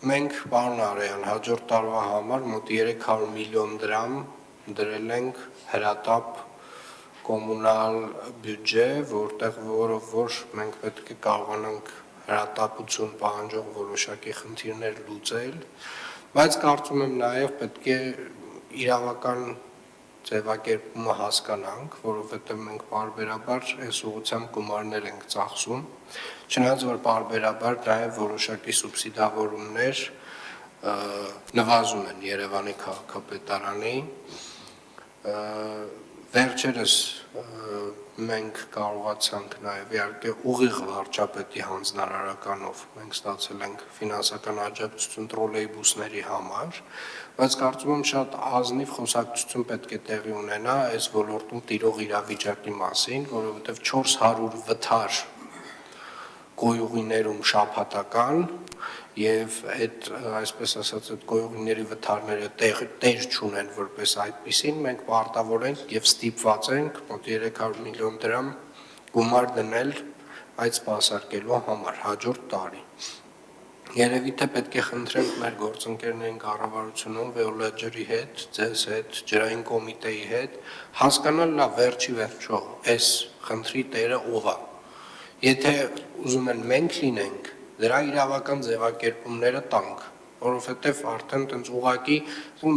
Մենք պարոն Արեյան հաջորդ տարվա համար մոտ 300 միլիոն դրամ դրել ենք հրատապ կոմունալ բյուջե, որով մենք պետք է կարողանանք հրատապություն պահանջող որոշակի խնդիրներ լուծել, բայց կարծում եմ նաև պետք է իրավական ձևակերպումը հասկանանք, որովհետև մենք պարբերաբար այս ուղղությամբ գումարներ ենք ծախսում, չնայած որ պարբերաբար նաև որոշակի սուբսիդավորումներ նվազում են Երևանի քաղաքապետարանի, վերջերս մենք կարողացանք նաև իհարկե ուղիղ վարչապետի հանձնարարականով մենք ստացել ենք ֆինանսական աջակցություն տրոլեյբուսների համար, բայց կարծում եմ շատ ազնիվ խոսակցություն պետք է տեղի ունենա այս ոլորտում տիրող իրավիճակի մասին, որովհետև 400 վթար գոյուղիներում շաբաթական եւ այդ այսպես ասած այդ գոյուղիների վթարները տեր չունեն որպես այդպիսին մենք պարտավոր ենք եւ ստիպված ենք մոտ 300 միլիոն դրամ գումար դնել այդ սպասարկելու համար հաջորդ տարի։ Երևի թե պետք է խնդրենք մեր գործընկերներին կառավարությունում Veolia ջրի հետ, ձեզ հետ, ջրային կոմիտեի հետ հասկանալ լավ վերջի վերջո այս խնդրի տերը ով է։ Եթե ուզում են մենք լինենք, դրա իրավական ձևակերպումները տանք, որովհետև արդեն տենց ուղակի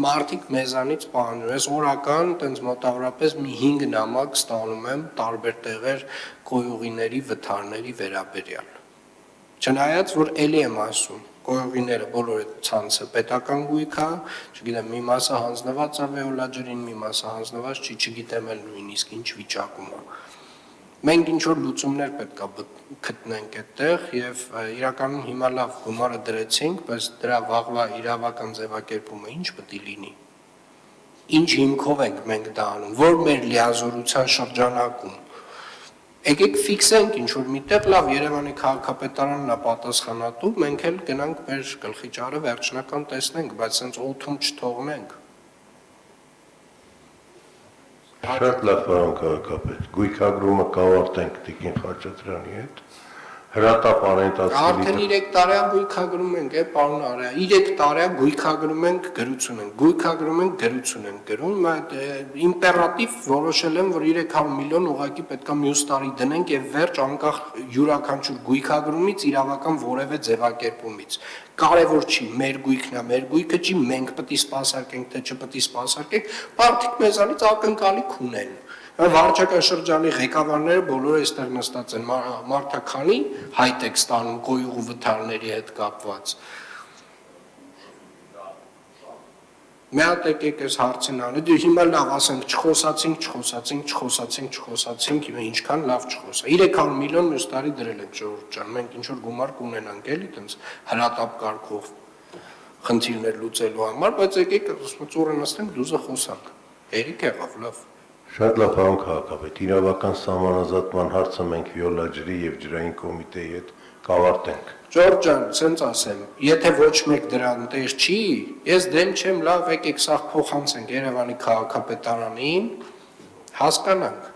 մարդիկ մեզանից պահանջում, ես օրական տենց մոտավորապես մի 5 նամակ ստանում եմ տարբեր տեղեր գոյուղիների վթարների վերաբերյալ։ Չնայած որ էլի եմ ասում, գոյուղիները բոլորը ցանցը պետական գույք է, չգիտեմ մի մասը հանձնված է Veolia ջրին, մի մասը հանձնված չի, չգիտեմ էլ նույնիսկ ինչ վիճակում է։ Մենք ինչ որ լուծումներ պետք է գտնենք այդտեղ եւ իրականում հիմա լավ գումարը դրեցինք, բայց դրա վաղվա իրավական ձևակերպումը ինչ պետք է լինի։ Ինչ հիմքով ենք մենք դա անում, որ մեր լիազորության շրջանակում եկեք ֆիքսենք ինչ որ միտեղ լավ Երևանի քաղաքապետարանն է պատասխանատու, մենք էլ գնանք մեր գլխի ճարը վերջնական տեսնենք, բայց sense օթում չթողնենք։ Շատ լավ բան քաղաքապետ, գույքագրումը կավարտենք Տիկին Խաչատրյանի հետ, հրատապ օրենտացիայի Արդեն 3 տարի գույքագրում ենք, պարոն Արեյան, 3 տարի գույքագրում ենք, գրություն ենք, գույքագրում ենք, գրություն ենք գրում, իմպերատիվ որոշել եմ, որ 300 միլիոն ուղղակի պետքա մյուս տարի դնենք եւ վերջ անկախ յուրաքանչյուր գույքագրումից իրավական որևէ ձևակերպումից։ Կարևոր չի, մեր գույքն է, մեր գույքը չի, մենք պետք է սպասարկենք, թե չպետք է սպասարկենք, մարդիկ մեզանից ակնկալիք ունեն։ Վարչական շրջանի ղեկավարները բոլորը այստեղ նստած են, մարդականի հայտ եք ստանում գոյուղ վթարների հետ կապված։ Մի հատ եկեք այս հարցին անենք, դու հիմա լավ ասենք չխոսացինք, հիմա ինչքան լավ չխոսա։ 300 միլիոն մյուս տարի դրել ենք ժողովուրդ ջան, մենք ինչ որ գումար կունենանք էլի տենց հրատապ կարգով խնդիրներ լուծելու համար, բայց եկեք ծուռը նստենք դուզը խոսանք։ Հերիք եղավ լավ։ Շատ լավ բան քաղաքապետ, իրավական սահմանազատման հարցը մենք Veolia ջրի եւ ջրային կոմիտեի հետ կավարտենք։ Ջորջ ջան, ցենց ասեմ, եթե ոչ մեկ դրան տես չի, ես դեմ չեմ, լավ եկեք սա փոխանցենք Երևանի քաղաքապետարանին, հասկանանք։